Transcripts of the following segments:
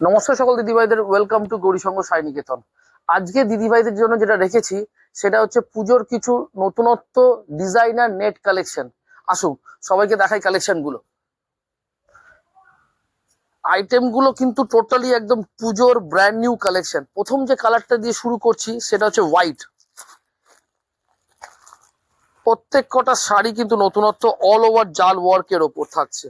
নমস্কার সকল দিদিভাইদের, welcome to গৌরীসঙ্গ সাই নিকেতন। আজকে দিদিভাইদের জন্য যেটা রেখেছি সেটা হচ্ছে পুজোর কিছু নতুনত্ব ডিজাইনার নেট কালেকশন। আসুন সবাইকে দেখাই কালেকশন গুলো। আইটেম গুলো কিন্তু টোটালি একদম পুজোর ব্র্যান্ড নিউ কালেকশন। প্রথম যে কালারটা দিয়ে শুরু করছি সেটা হচ্ছে হোয়াইট। প্রত্যেক কটা শাড়ি কিন্তু নতুনত্ব, অল ওভার জাল ওয়ার্কের ওপর থাকছে।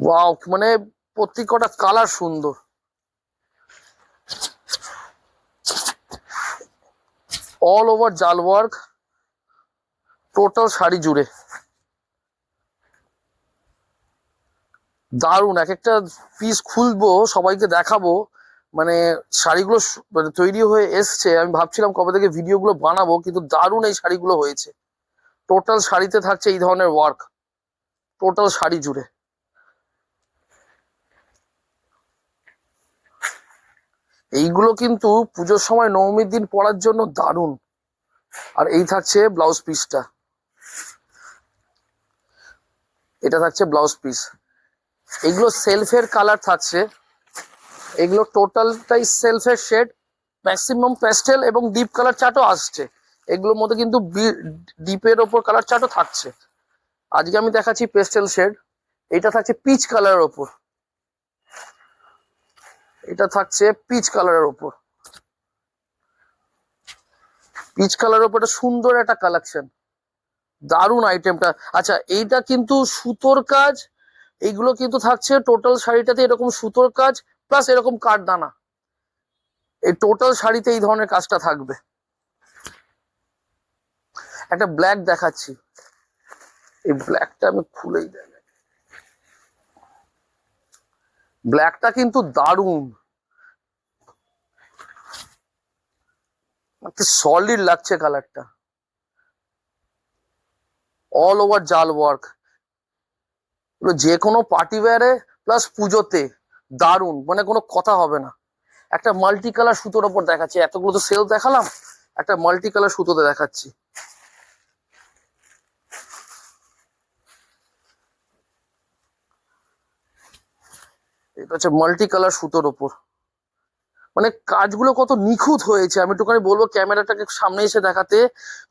ওয়াও, মানে প্রত্যেক কটা কালার সুন্দর। অল ওভার জাল ওয়ার্ক টোটাল শাড়ি জুড়ে। দারুণ, এক একটা পিস খুলবো সবাইকে দেখাবো। মানে শাড়িগুলো মানে তৈরি হয়ে এসছে, আমি ভাবছিলাম কবে থেকে ভিডিওগুলো বানাবো, কিন্তু দারুণ এই শাড়িগুলো হয়েছে। টোটাল শাড়িতে থাকছে এই ধরনের ওয়ার্ক, টোটাল শাড়ি জুড়ে। এইগুলো কিন্তু পুজোর সময় নবমীর দিন পরার জন্য দারুণ। আর এই থাকছে ব্লাউজ পিসটা, এটা থাকছে ব্লাউজ পিস। এগুলো সেলফের কালার থাকছে, এগুলো টোটালটাই সেলফের শেড, ম্যাক্সিমাম প্যাস্টেল এবং ডিপ কালার চার্টও আসছে। এগুলোর মধ্যে কিন্তু ডিপের ওপর কালার চার্টও থাকছে। আজকে আমি দেখাচ্ছি পেস্টেল শেড। এটা থাকছে পিচ কালারের ওপর, এটা থাকছে পিচ কালারের ওপর। পিচ কালারের ওপর একটা সুন্দর একটা কালেকশন, দারুণ আইটেমটা। আচ্ছা, এইটা কিন্তু সুতোর কাজ। এইগুলো কিন্তু থাকছে টোটাল শাড়িটাতে এরকম সুতোর কাজ প্লাস এরকম কাঠদানা। এই টোটাল শাড়িতে এই ধরনের কাজটা থাকবে। একটা ব্ল্যাক দেখাচ্ছি, এই ব্ল্যাকটা আমি খুলেই দেখাই। ব্ল্যাকটা কিন্তু দারুণ, সলিড লাগছে কালারটা। অল ওভার জাল ওয়ার্ক, যে কোনো পার্টি ওয়্যারে প্লাস পুজোতে দারুণ, মানে কোনো কথা হবে না। একটা মাল্টি কালার সুতোর ওপর দেখাচ্ছি, এতগুলো তো সেল দেখালাম, একটা মাল্টি কালার সুতোতে দেখাচ্ছি। এটা হচ্ছে মাল্টি কালার সুতোর ওপর। মানে কাজগুলো কত নিখুঁত হয়েছে, আমি একটুখানি বলবো ক্যামেরাটাকে সামনে এসে দেখাতে।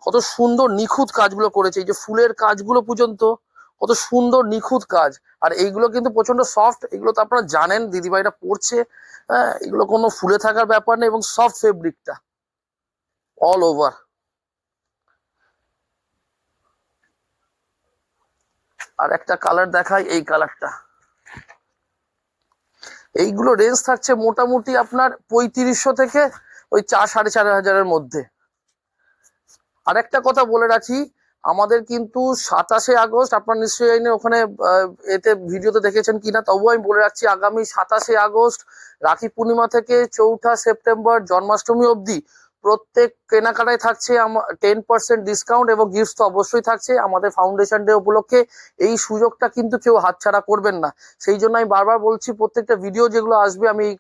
কত সুন্দর নিখুঁত কাজগুলো করেছে, এই যে ফুলের কাজগুলো পর্যন্ত কত সুন্দর নিখুঁত কাজ। আর এইগুলো কিন্তু প্রচন্ড সফট, এগুলো তো আপনারা জানেন, দিদিভাইরা পরছে। হ্যাঁ, এগুলো কোনো ফুলে থাকার ব্যাপার নেই এবং সফট ফেব্রিকটা অল ওভার। আর একটা কালার দেখাই, এই কালারটা। এইগুলো রেঞ্জ থাকছে মোটামুটি আপনার 3500 থেকে ওই 4-4.5 হাজারের মধ্যে। আর একটা কথা বলে রাখি, আমাদের কিন্তু 27শে আগস্ট, আপনার নিশ্চয়ই ওখানে এতে ভিডিওতে দেখেছেন কিনা, তবুও আমি বলে রাখছি, আগামী 27শে আগস্ট রাখি পূর্ণিমা থেকে 4ঠা সেপ্টেম্বর জন্মাষ্টমী অবধি প্রত্যেক কেনাকাটায় থাকছে 10% ডিসকাউন্ট এবং গিফট তো অবশ্যই থাকছে। আমাদের ফাউন্ডেশন ডে উপলক্ষে এই সুযোগটা কিন্তু কেউ হাতছাড়া করবেন না। সেই জন্য আমি বারবার বলছি, প্রত্যেকটা ভিডিও যেগুলো আসবে আমি এই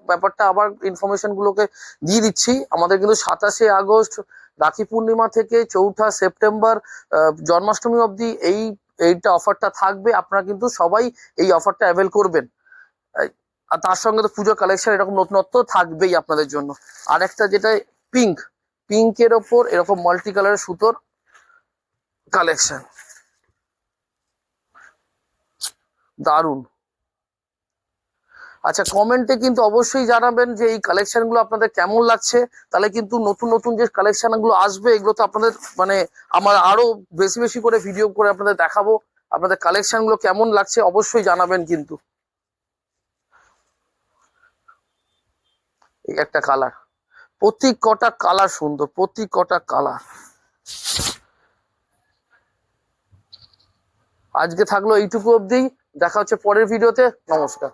ব্যাপারটা আবার ইনফরমেশন গুলোকে দিয়ে দিচ্ছি। আমাদের কিন্তু 27শে আগস্ট রাখি পূর্ণিমা থেকে 4ঠা সেপ্টেম্বর জন্মাষ্টমী অবধি এইটা অফারটা থাকবে। আপনারা কিন্তু সবাই এই অফারটা অ্যাভেল করবেন। আর তার সঙ্গে তো পুজোর কালেকশন এরকম নতুনত্ব থাকবেই আপনাদের জন্য। আর একটা যেটা পিঙ্ক, পিঙ্কের ওপর এরকম মাল্টি কালারের সুতোর কালেকশন, দারুণ। আচ্ছা, কমেন্টে কিন্তু অবশ্যই জানাবেন যে এই কালেকশন গুলো আপনাদের কেমন লাগছে। তাহলে কিন্তু নতুন নতুন যে কালেকশন গুলো আসবে, এগুলো তো আপনাদের মানে আমার আরো বেশি বেশি করে ভিডিও করে আপনাদের দেখাবো। আপনাদের কালেকশন গুলো কেমন লাগছে অবশ্যই জানাবেন কিন্তু। এই একটা কালার, প্রতি কটা কালার সুন্দর, প্রতি কটা কালার। আজকে থাকলো এইটুকু অবধি, দেখা হচ্ছে পরের ভিডিওতে। নমস্কার।